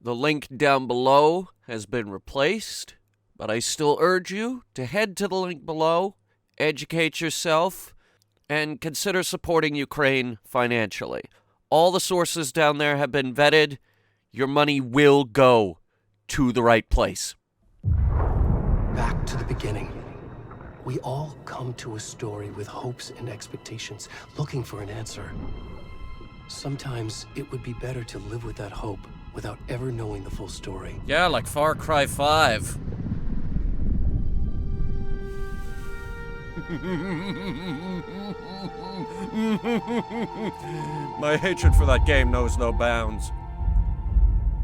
The link down below has been replaced, but I still urge you to head to the link below, educate yourself, and consider supporting Ukraine financially. All the sources down there have been vetted. Your money will go to the right place. Back to the beginning. We all come to a story with hopes and expectations, looking for an answer. Sometimes it would be better to live with that hope without ever knowing the full story. Yeah, like Far Cry 5. My hatred for that game knows no bounds.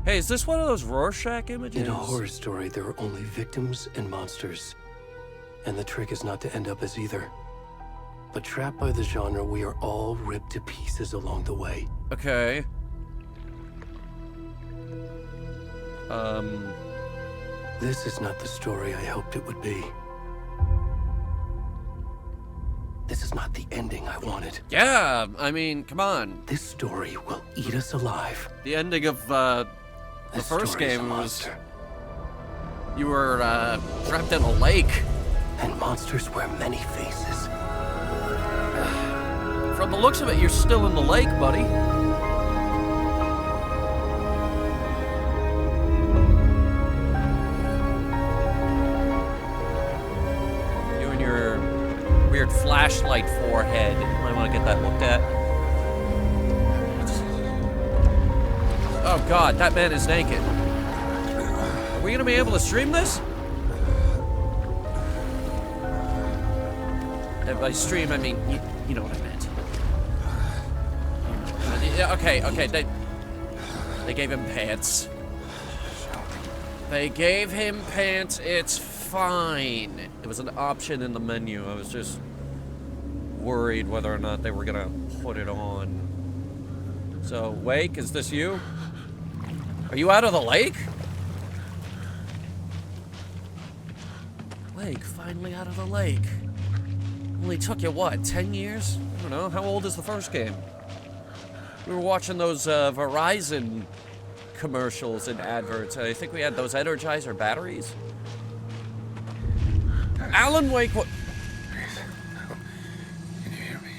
Hey, is this one of those Rorschach images? In a horror story, there are only victims and monsters. And the trick is not to end up as either. But trapped by the genre, we are all ripped to pieces along the way. Okay. This is not the story I hoped it would be. This is not the ending I wanted. Yeah, I mean, come on. This story will eat us alive. The ending of, the first game was... You were, trapped in a lake. And monsters wear many faces. From the looks of it, you're still in the lake, buddy. You and your weird flashlight forehead. Might want to get that looked at. Oh god, that man is naked. Are we gonna be able to stream this? And by stream, I mean, you know what I meant. Okay, they gave him pants. They gave him pants, it's fine. It was an option in the menu. I was just worried whether or not they were gonna put it on. So, Wake, is this you? Are you out of the lake? Wake, finally out of the lake. Only took you, what, 10 years? I don't know. How old is the first game? We were watching those Verizon commercials and adverts. I think we had those Energizer batteries. Alan Wake, what? Can you hear me?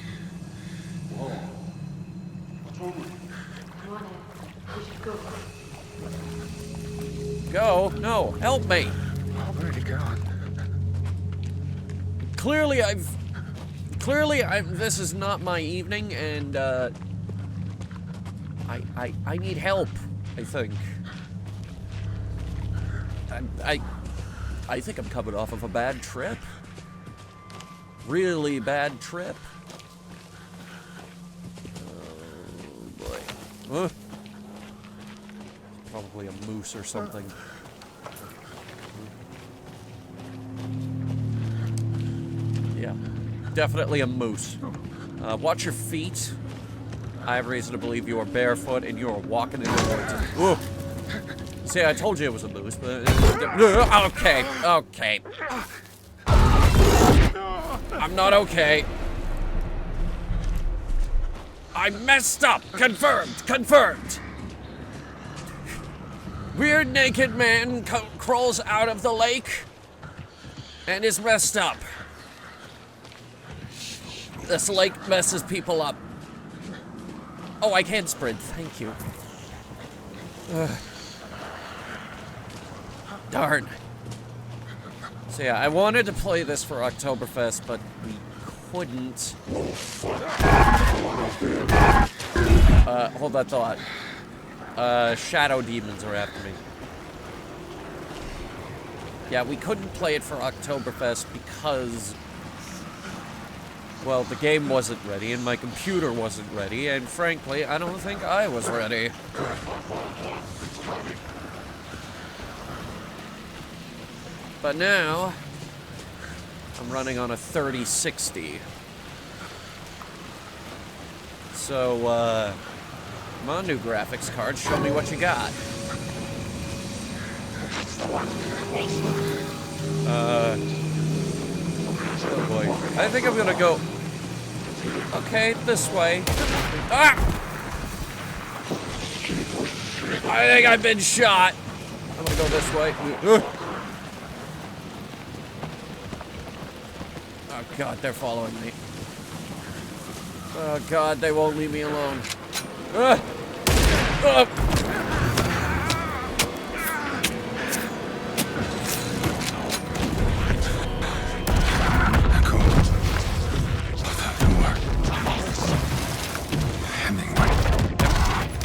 Whoa. What's wrong with you? Come on, Ed. We should go. Go? No, help me. Where'd he go? Clearly, this is not my evening, and, I need help, I think. I think I'm coming off of a bad trip. Really bad trip. Oh, boy. Huh? Probably a moose or something. Yeah, definitely a moose. Watch your feet. I have reason to believe you are barefoot and you are walking in the woods. Ooh. See, I told you it was a moose, but... Okay. I'm not okay. I messed up! Confirmed! Weird naked man crawls out of the lake and is messed up. This lake messes people up. Oh, I can sprint. Thank you. Darn. So yeah, I wanted to play this for Oktoberfest, but we couldn't. Hold that thought. Shadow demons are after me. Yeah, we couldn't play it for Oktoberfest because... well, the game wasn't ready, and my computer wasn't ready, and frankly, I don't think I was ready. But now, I'm running on a 3060. So, come on, new graphics card, show me what you got. Oh boy. I think I'm gonna go... okay, this way. Ah! I think I've been shot. I'm gonna go this way. Oh god, they're following me. Oh god, they won't leave me alone.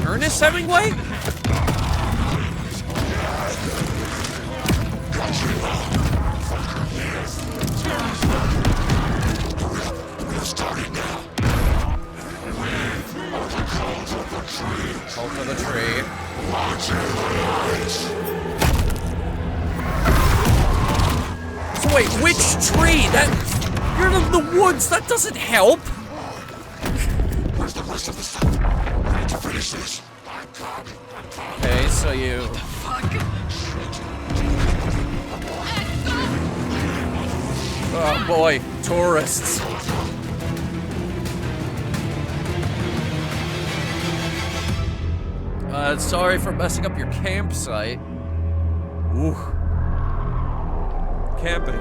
Ernest Hemingway? Hold for the tree. So wait, which tree? That you're in the woods. That doesn't help. Where's the rest of the stuff? I need to finish this. Okay, so you. Oh boy, tourists. Sorry for messing up your campsite. Ooh. Camping.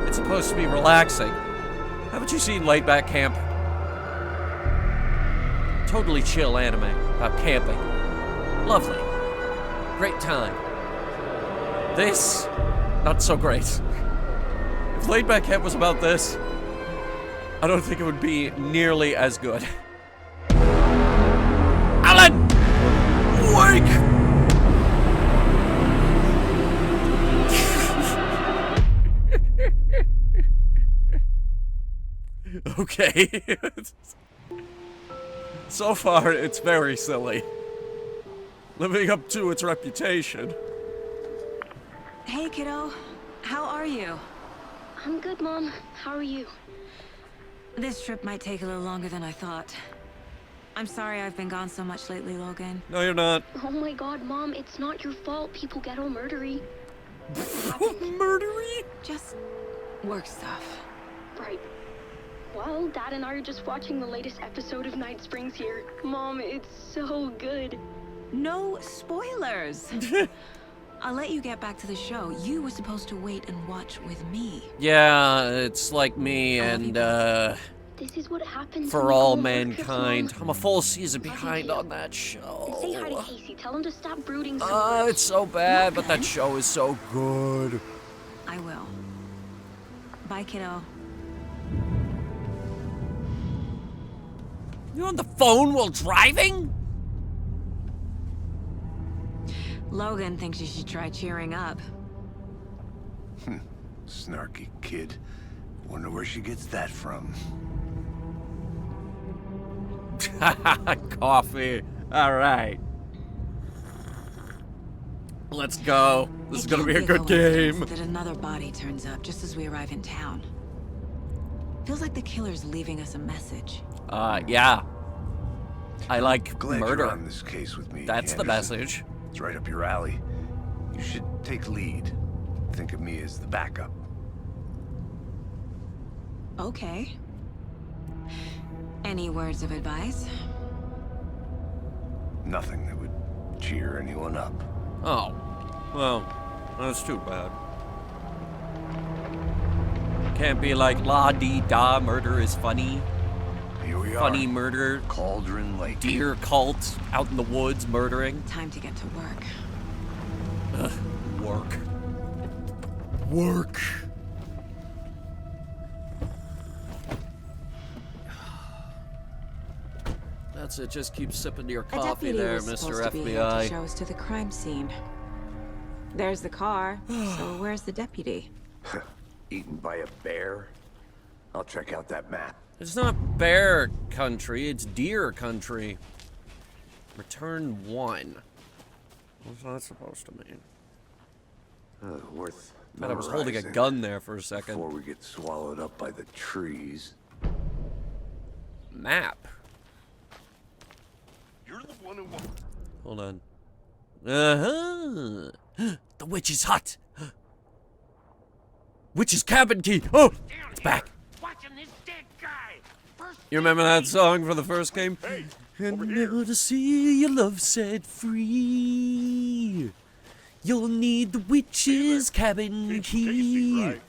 It's supposed to be relaxing. Haven't you seen Laid Back Camp? Totally chill anime about camping. Lovely. Great time. This, not so great. If Laid Back Camp was about this, I don't think it would be nearly as good. Alan! Wake! Okay. So far, it's very silly. Living up to its reputation. Hey, kiddo. How are you? I'm good, Mom. How are you? This trip might take a little longer than I thought. I'm sorry I've been gone so much lately, Logan. No, you're not. Oh my god, Mom, it's not your fault people get all murdery. Murdery? Just work stuff. Right. Well, Dad and I are just watching the latest episode of Night Springs here. Mom, it's so good. No spoilers! I'll let you get back to the show. You were supposed to wait and watch with me. Yeah, it's like me and, This is what happens For when we All go on road trips, Mankind. Mom. I'm a full season behind on that show. And say hi to Casey. Tell him to stop brooding so much. It's so bad, but that show is so good. I will. Bye, kiddo. You on the phone while driving? Logan thinks you should try cheering up. Snarky kid. Wonder where she gets that from. Coffee. All right. Let's go. This is gonna be a good game. That another body turns up just as we arrive in town. Feels like the killer's leaving us a message. Yeah. I like Glad murder. you're on this case with me. That's the Anderson. message. It's right up your alley. You should take lead. Think of me as the backup. Okay. Any words of advice? Nothing that would cheer anyone up. Oh. Well, that's too bad. Can't be like la-dee-da, murder is funny. Here we Funny are. murder. Cauldron Lake. Deer cult out in the woods murdering. Time to get to work. Work. Work. That's it. Just keep sipping your A coffee deputy there, was Mr. supposed to be here to FBI. show us to the crime scene. There's the car. So where's the deputy? Eaten by a bear? I'll check out that map. It's not bear country, it's deer country. Return 1. What's that supposed to mean? Worth Bet I was holding a memorizing gun there for a second. before we get swallowed up by the trees. Map. You're the one who won. Hold on. Uh-huh. The witch's hut. Witch's cabin key. Oh, it's back. Watching this dead guy. You remember that song from the first game? Hey, And over here. now to see your love set free, you'll need the witch's cabin It's key. Casey, right?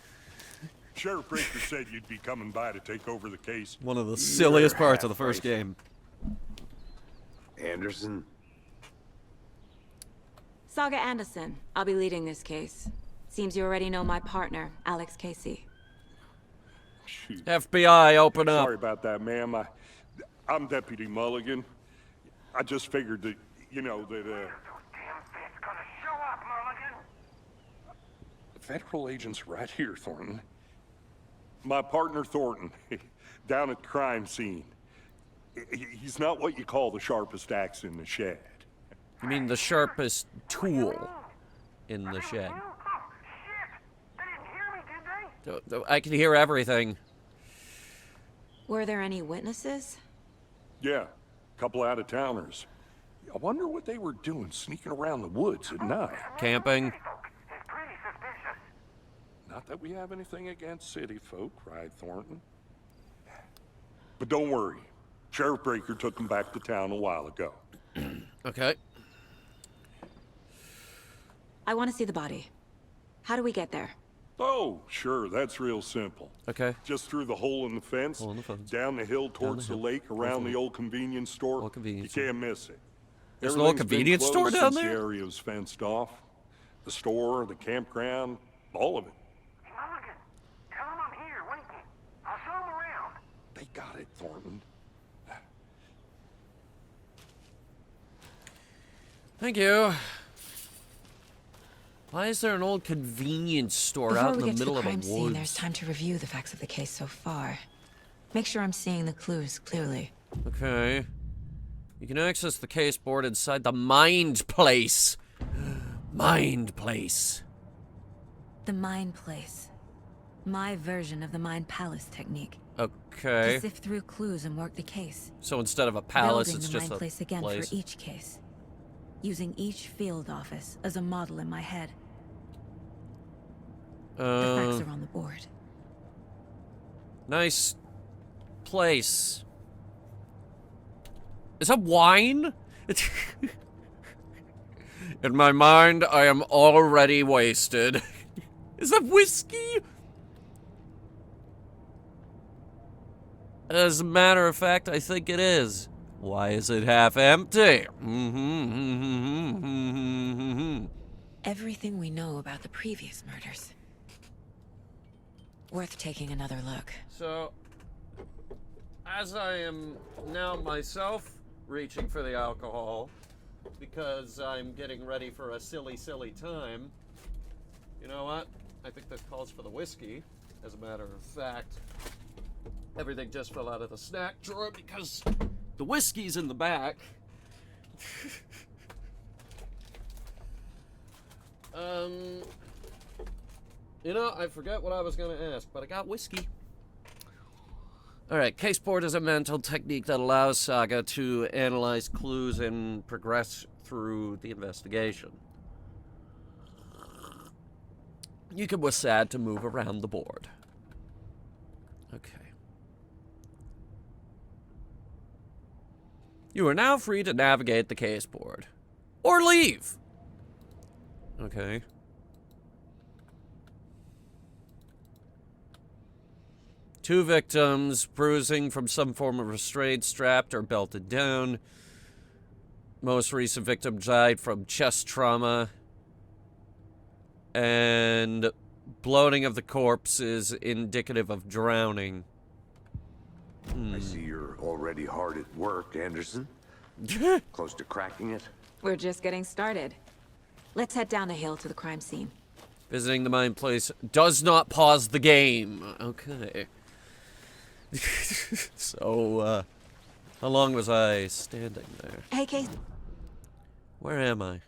Sheriff Breaker said you'd be coming by to take over the case. One of the silliest parts of the first half right. game. Anderson? Saga Anderson. I'll be leading this case. Seems you already know my partner, Alex Casey. Shoot. FBI, open up. Sorry about that, ma'am. I'm Deputy Mulligan. I just figured that, you know, that, the federal agent's right here, Thornton. My partner, Thornton, down at the crime scene. He's not what you call the sharpest axe in the shed. You mean the sharpest tool in the shed? I can hear everything. Were there any witnesses? Yeah, a couple out-of-towners. I wonder what they were doing sneaking around the woods at night. Camping. Not that we have anything against city folk, right, Thornton? But don't worry. Sheriff Breaker took them back to town a while ago. Okay. I want to see the body. How do we get there? Oh, sure, that's real simple. Okay. Just through the hole in the fence, Hole in the fence. down the hill towards the hill. lake, around the old convenience store. Old convenience You can't miss it. There's an old Everything's been convenience store closed down since there? The area was fenced off. The store, the campground, all of it. Mulligan, tell him I'm here waiting. I'll show him around. They got it, Thornton. Thank you. Why is there an old convenience store Before out in we the get to middle the of crime the scene, woods? there's time to review the facts of the case so far. Make sure I'm seeing the clues clearly. Okay. You can access the case board inside the Mind Place. Mind Place. The Mind Place. My version of the Mind Palace technique. Okay. To sift through clues and work the case. So instead of a palace, Building it's the just Mind a Place again place. for each case. Using each field office as a model in my head. The facts are on the board. Nice place. Is that wine? In my mind, I am already wasted. Is that whiskey? As a matter of fact, I think it is. Why is it half empty? Everything we know about the previous murders. Worth taking another look. So, as I am now myself reaching for the alcohol, because I'm getting ready for a silly, silly time, you know what? I think that calls for the whiskey. As a matter of fact, everything just fell out of the snack drawer because the whiskey's in the back. You know, I forget what I was going to ask, but I got whiskey. Alright, case board is a mental technique that allows Saga to analyze clues and progress through the investigation. You can was sad to move around the board. Okay. You are now free to navigate the case board. Or leave! Okay. Two victims, bruising from some form of restraint, strapped or belted down. Most recent victim died from chest trauma. And bloating of the corpse is indicative of drowning. I see you're already hard at work, Anderson. Close to cracking it? We're just getting started. Let's head down the hill to the crime scene. Visiting the Mind Place does not pause the game. Okay. So, how long was I standing there? Hey, Case. Where am I?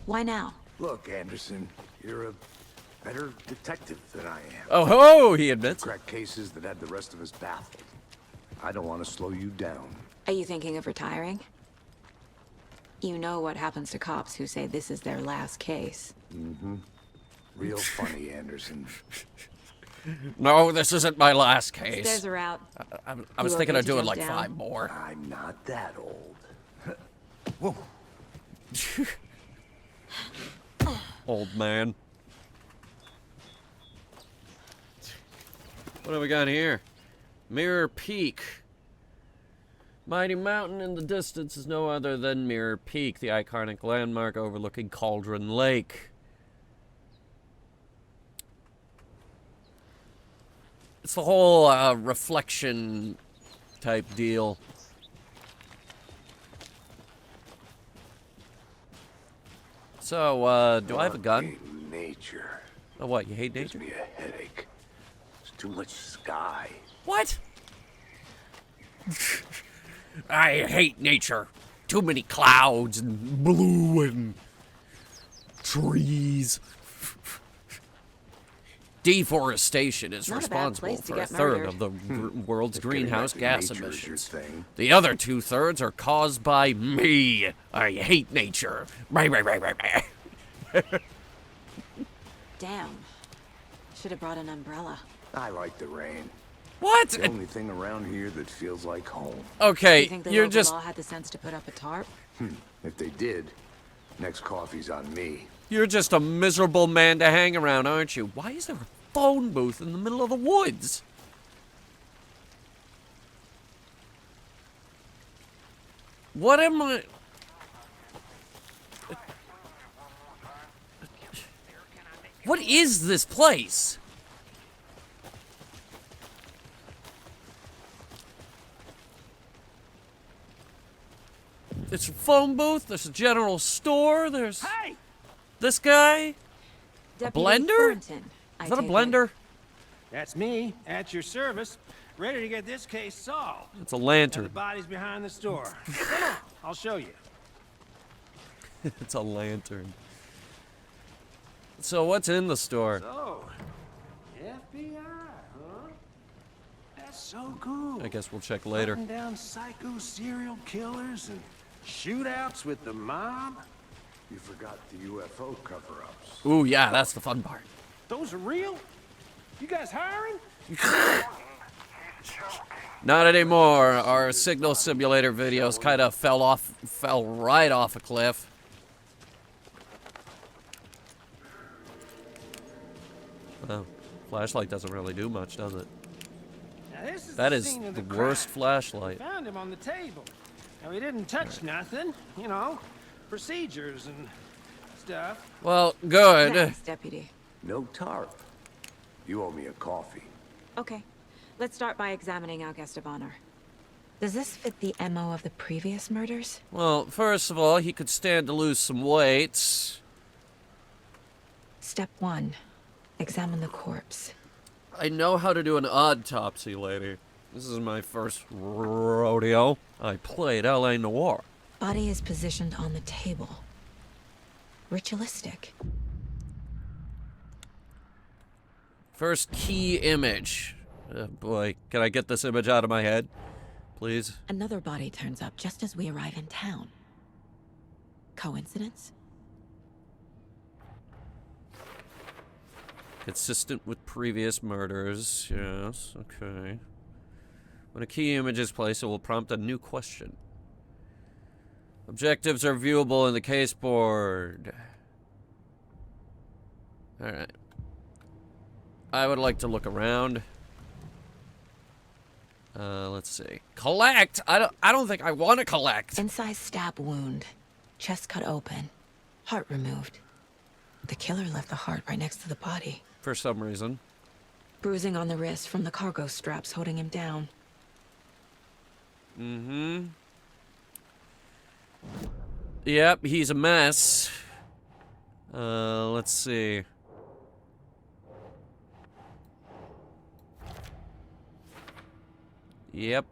Why now? Look, Anderson, you're a better detective than I am. Oh, ho! He admits it. Crack cases that had the rest of us baffled. I don't want to slow you down. Are you thinking of retiring? You know what happens to cops who say this is their last case. Real funny, Anderson. No, this isn't my last case. Stairs are out. I was You thinking okay of to doing jump like down? 5 more. I'm not that old. Whoa. Old man. What have we got here? Mirror Peak. Mighty mountain in the distance is no other than Mirror Peak, the iconic landmark overlooking Cauldron Lake. It's the whole reflection type deal. So, do I have a gun? Fucking nature. Oh, what? You hate Gives nature? me a headache. There's too much sky. What? I hate nature. Too many clouds and blue and trees. Deforestation is Not a bad responsible place to for a get third murdered. of the world's If getting greenhouse back to gas nature is your emissions. thing. The other 2/3 are caused by me. I hate nature. Damn. Should have brought an umbrella. I like the rain. What? The only thing around here that feels like home. Do you Okay, think the you're local just law had the sense to put up a tarp? If they did, next coffee's on me. you're just a miserable man to hang around, aren't you? Why is there a phone booth in the middle of the woods? What am I? What is this place? It's a phone booth, there's a general store, there's Hey! this guy. Deputy blender? Thornton, I Is that a take it. blender? That's me, at your service, ready to get this case solved. It's a And the lantern. body's behind the store. Come on, I'll show you. It's a lantern. So what's in the store? So, FBI, huh? That's so cool. I guess we'll check later. Hunting down psycho serial killers and shootouts with the mob. You forgot the UFO cover-ups. Ooh, yeah, that's the fun part. Those are real? You guys hiring? Not anymore. Our signal simulator videos kind of fell right off a cliff. Oh, flashlight doesn't really do much, does it? Now, this is That the is scene of the the worst crime. flashlight. Found him on the table. Now, he didn't touch nothing, you know, procedures and stuff. Well, good. Thanks, Deputy. No tarp. You owe me a coffee. Okay, let's start by examining our guest of honor. Does this fit the MO of the previous murders? Well, first of all, he could stand to lose some weight. Step 1. Examine the corpse. I know how to do an autopsy, lady. This is my first rodeo. I played L.A. Noire. Body is positioned on the table. Ritualistic. First key image. Oh boy, can I get this image out of my head? Please? Another body turns up just as we arrive in town. Coincidence? Consistent with previous murders. Yes, okay. When a key image is placed, it will prompt a new question. Objectives are viewable in the case board. Alright. I would like to look around. Let's see. Collect! I don't think I want to collect. Incised stab wound. Chest cut open. Heart removed. The killer left the heart right next to the body. For some reason. Bruising on the wrist from the cargo straps holding him down. Mm-hmm. Yep, he's a mess. Let's see. Yep.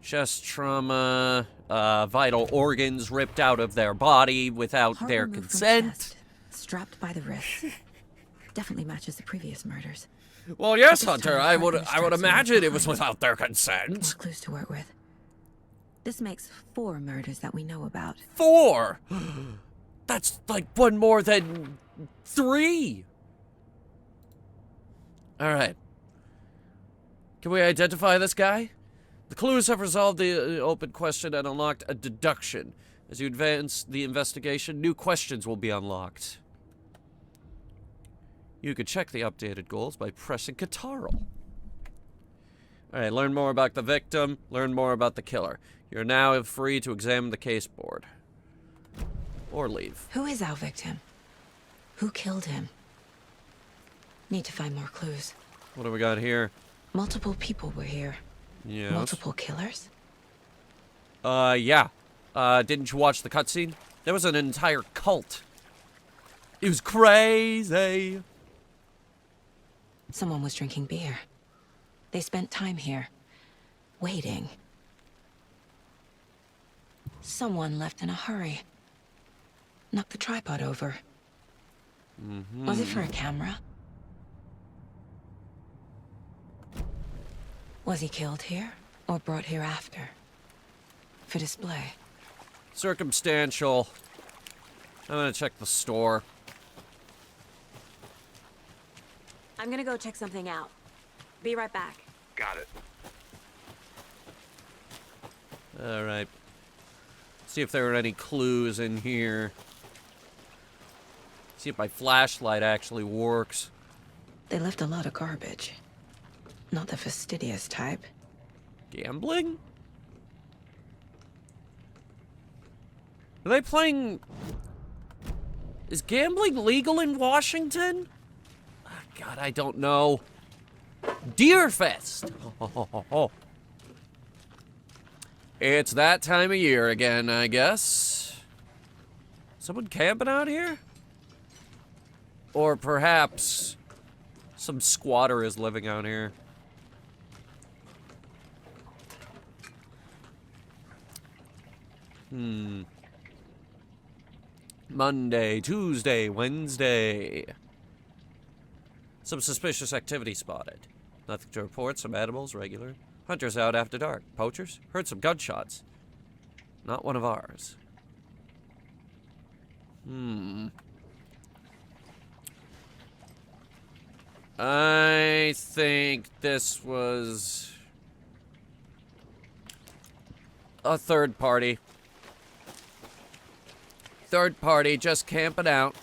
Chest trauma, vital organs ripped out of their body without Heart their removed from consent. chest, strapped by the wrist. Definitely matches the previous murders. Well, yes, This Hunter, time, I heart would was strapped imagine it was behind. without their consent. More clues to work with. This makes 4 murders that we know about. 4! That's like one more than 3. All right. Can we identify this guy? The clues have resolved the open question and unlocked a deduction. As you advance the investigation, new questions will be unlocked. You could check the updated goals by pressing Catarl. Alright, learn more about the victim, learn more about the killer. You're now free to examine the case board. Or leave. Who is our victim? Who killed him? Need to find more clues. What do we got here? Multiple people were here. Yes. Multiple killers? Yeah. Didn't you watch the cutscene? There was an entire cult. It was crazy. Someone was drinking beer. They spent time here, waiting. Someone left in a hurry. Knocked the tripod over. Was it for a camera? Was he killed here, or brought here after? For display? Circumstantial. I'm gonna check the store. I'm gonna go check something out. Be right back. Got it. Alright. See if there are any clues in here. See if my flashlight actually works. They left a lot of garbage. Not the fastidious type. Gambling? Are they playing... Is gambling legal in Washington? Oh, God, I don't know. Deerfest! It's that time of year again, I guess. Someone camping out here? Or perhaps some squatter is living out here. Monday, Tuesday, Wednesday. Some suspicious activity spotted. Nothing to report, some animals, regular. Hunters out after dark. Poachers? Heard some gunshots. Not one of ours. I think this was a third party. Third party just camping out.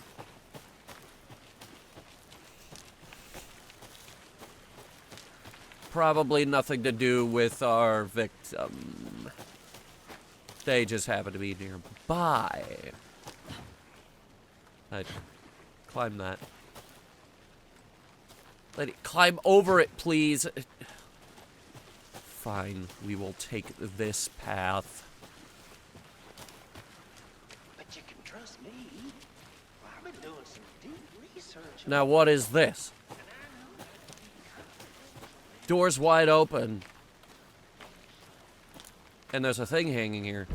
Probably nothing to do with our victim. They just happen to be nearby. I'd climb that. Let it climb over it, please. Fine, we will take this path. But you can trust me. I've been doing some deep research. Now, what is this? Doors wide open. And there's a thing hanging here.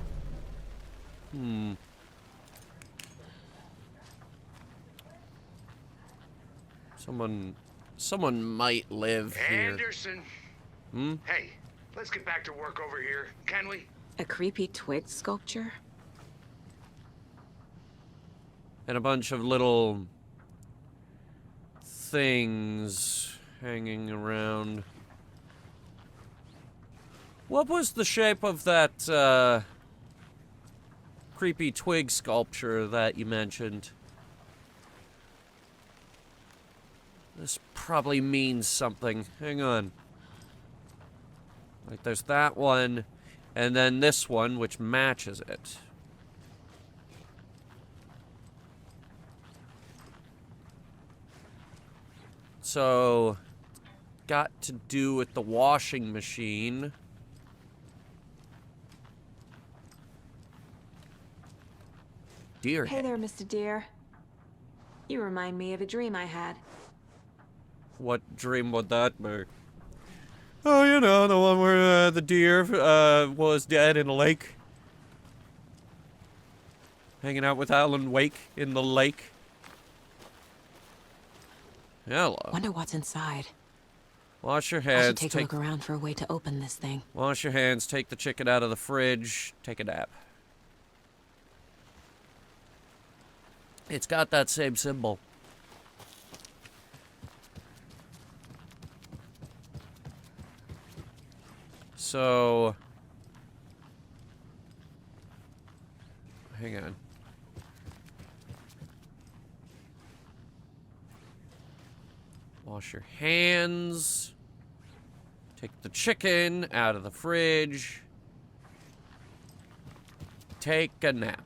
Someone might live here. Anderson. Hey, let's get back to work over here, can we? A creepy twig sculpture? And a bunch of little things hanging around. What was the shape of that creepy twig sculpture that you mentioned? This probably means something. Hang on. Like, there's that one, and then this one, which matches it. So, got to do with the washing machine. Deer Hey head. there, Mr. Deer. You remind me of a dream I had. What dream would that be? Oh, you know, the one where the deer was dead in a lake. Hanging out with Alan Wake in the lake. Hello. Wonder what's inside. Wash your I should hands. take a look around for a way to open this thing. Wash your hands, take the chicken out of the fridge, take a nap. It's got that same symbol. So... hang on. Wash your hands. Take the chicken out of the fridge. Take a nap.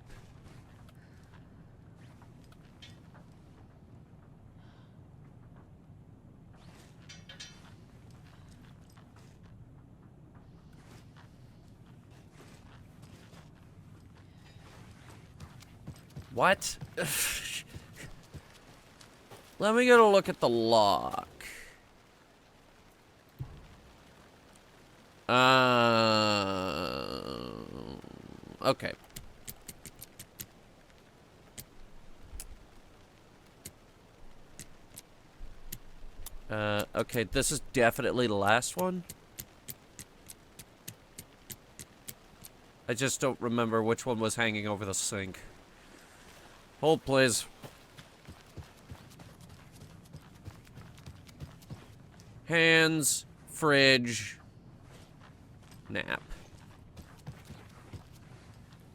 What? Let me get a look at the lock. Okay. Okay, this is definitely the last one. I just don't remember which one was hanging over the sink. Hold, please. Hands, fridge, nap.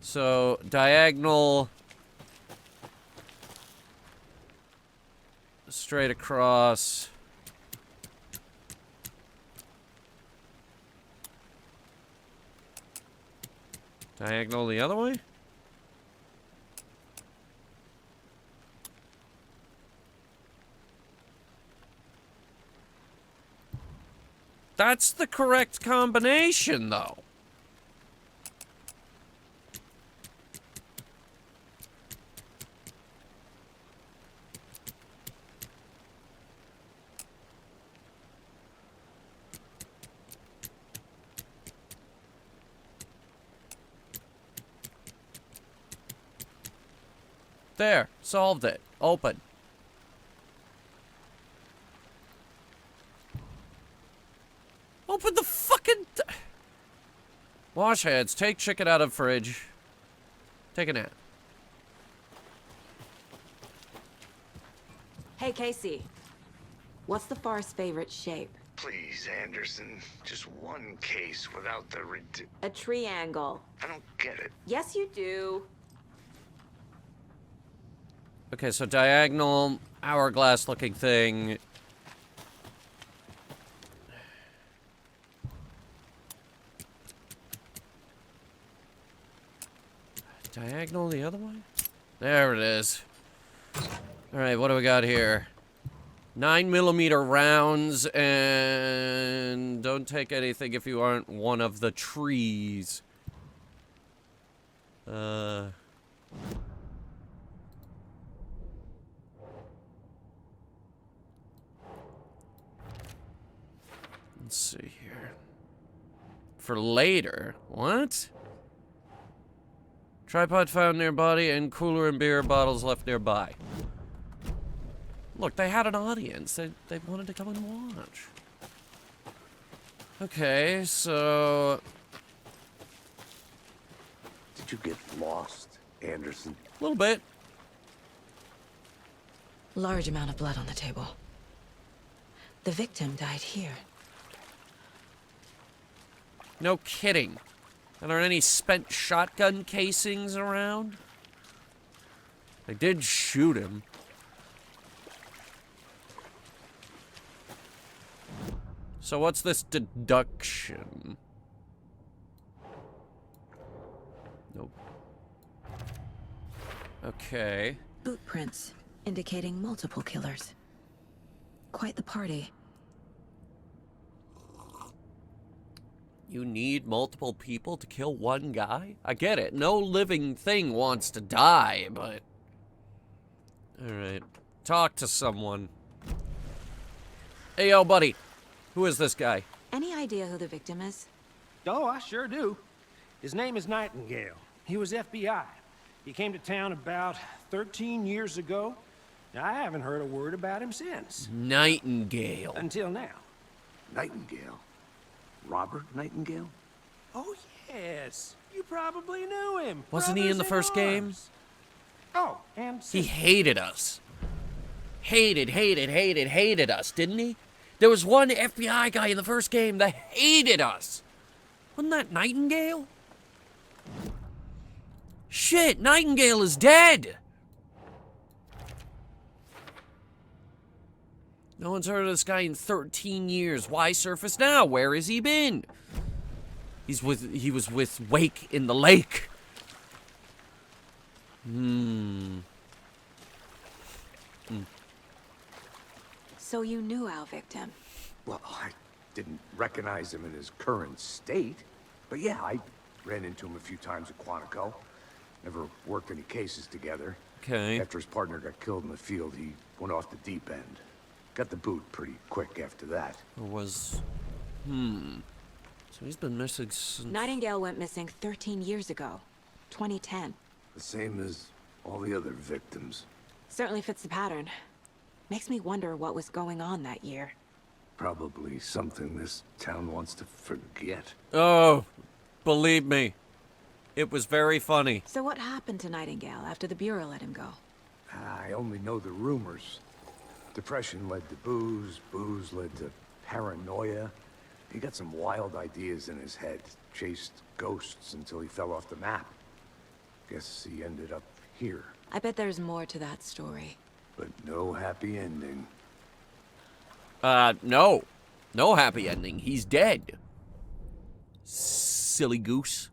So, diagonal, straight across. Diagonal the other way? That's the correct combination, though. There, solved it. Open. Open the fucking... Wash hands. Take chicken out of fridge. Take a nap. Hey, Casey. What's the far's favorite shape? Please, Anderson. Just one case without the A triangle. I don't get it. Yes, you do. Okay, so diagonal, hourglass-looking thing. Diagonal the other way? There it is. Alright, what do we got here? 9mm rounds, and don't take anything if you aren't one of the trees. Let's see here. For later. What? Tripod found near body and cooler and beer bottles left nearby. Look, they had an audience. They wanted to come and watch. Okay, so... Did you get lost, Anderson? A little bit. Large amount of blood on the table. The victim died here. No kidding. Are there any spent shotgun casings around? They did shoot him. So what's this deduction? Nope. Okay. Boot prints indicating multiple killers. Quite the party. You need multiple people to kill one guy? I get it. No living thing wants to die, but... Alright. Talk to someone. Hey, yo, buddy. Who is this guy? Any idea who the victim is? Oh, I sure do. His name is Nightingale. He was FBI. He came to town about 13 years ago. I haven't heard a word about him since. Nightingale. Until now. Nightingale? Robert Nightingale? Oh, yes. You probably knew him. Wasn't he in the first game? Oh, and... He hated us. Hated us, didn't he? There was one FBI guy in the first game that hated us. Wasn't that Nightingale? Shit, Nightingale is dead! No one's heard of this guy in 13 years. Why surface now? Where has he been? He was with Wake in the lake. So you knew our victim? Well, I didn't recognize him in his current state. But yeah, I ran into him a few times at Quantico. Never worked any cases together. Okay. After his partner got killed in the field, he went off the deep end. Got the boot pretty quick after that. Or was... So he's been missing since... Nightingale went missing 13 years ago. 2010. The same as all the other victims. Certainly fits the pattern. Makes me wonder what was going on that year. Probably something this town wants to forget. Oh, believe me. It was very funny. So what happened to Nightingale after the Bureau let him go? I only know the rumors. Depression led to booze, booze led to paranoia. He got some wild ideas in his head, chased ghosts until he fell off the map. Guess he ended up here, I bet there's more to that story. but no happy ending. No. No happy ending. He's dead. Silly goose.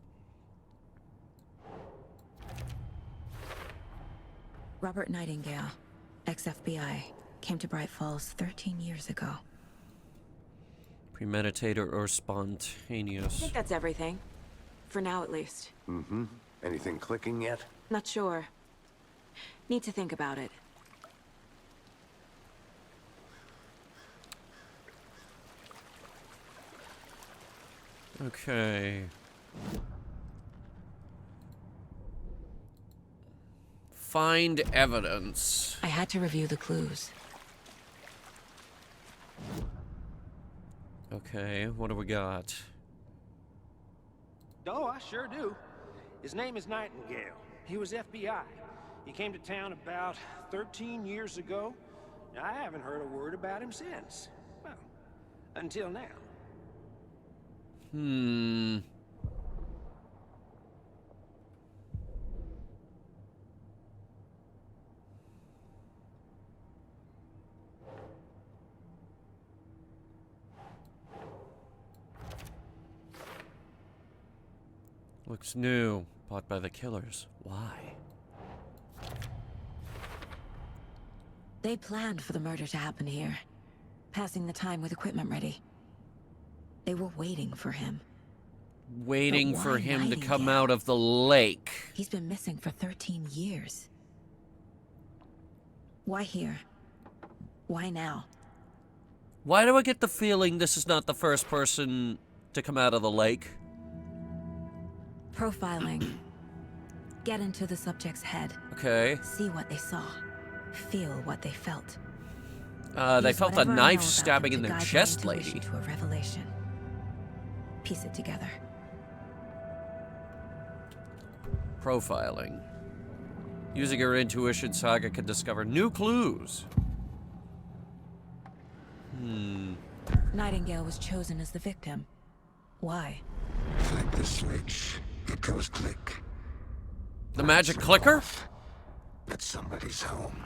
Robert Nightingale, ex-FBI, came to Bright Falls 13 years ago. Premeditator or I spontaneous? think that's everything. For now, at least. Mm-hmm. Anything clicking yet? Not sure. Need to think about it. Okay. Find evidence. I had to review the clues. Okay, what do we got? Oh, I sure do. His name is Nightingale. He was FBI. He came to town about 13 years ago. I haven't heard a word about him since. Well, until now. Looks new. Bought by the killers. Why? They planned for the murder to happen here, passing the time with equipment ready. They were waiting for him. Waiting But for why him to come Nightingale? out of the lake. He's been missing for 13 years. Why here? Why now? Why do I get the feeling this is not the first person to come out of the lake? Profiling. Get into the subject's head. Okay. See what they saw. Feel what they felt. They Use felt a whatever I know knife about stabbing them in to their guide my chest, intuition lady. to a revelation. Piece it together. Profiling. Using her intuition, Saga can discover new clues. Nightingale was chosen as the victim. Why? Flip the switch. It goes click. The magic clicker? But somebody's home.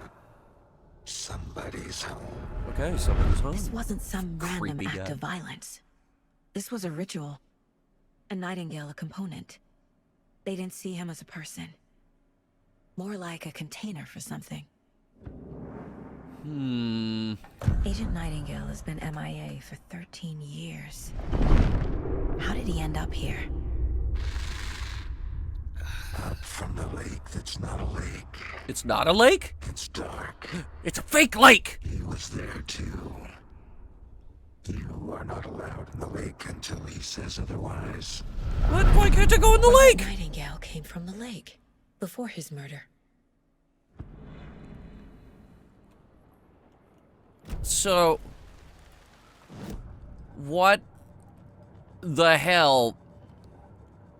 Somebody's home. Okay, somebody's home. This wasn't some random Creepy act guy. of violence. This was a ritual. And Nightingale a component. They didn't see him as a person. More like a container for something. Agent Nightingale has been MIA for 13 years. How did he end up here? Up from the lake that's not a lake. It's not a lake? It's dark. It's a fake lake! He was there too. You are not allowed in the lake until he says otherwise. What? Why can't I go in the lake? Nightingale came from the lake. Before his murder. So... what the hell?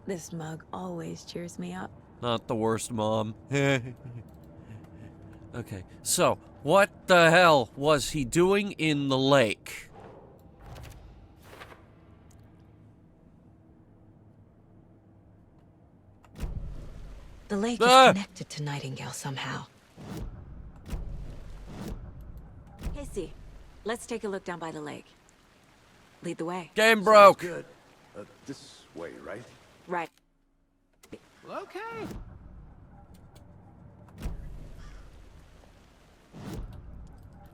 This mug always cheers me up. Not the worst, Mom. Okay, so, what the hell was he doing in the lake? The lake Ah! is connected to Nightingale somehow. Casey, let's take a look down by the lake. Lead the way. Game broke. Good. This way, right? Right. Okay.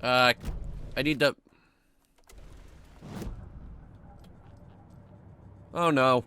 I need to... Oh no.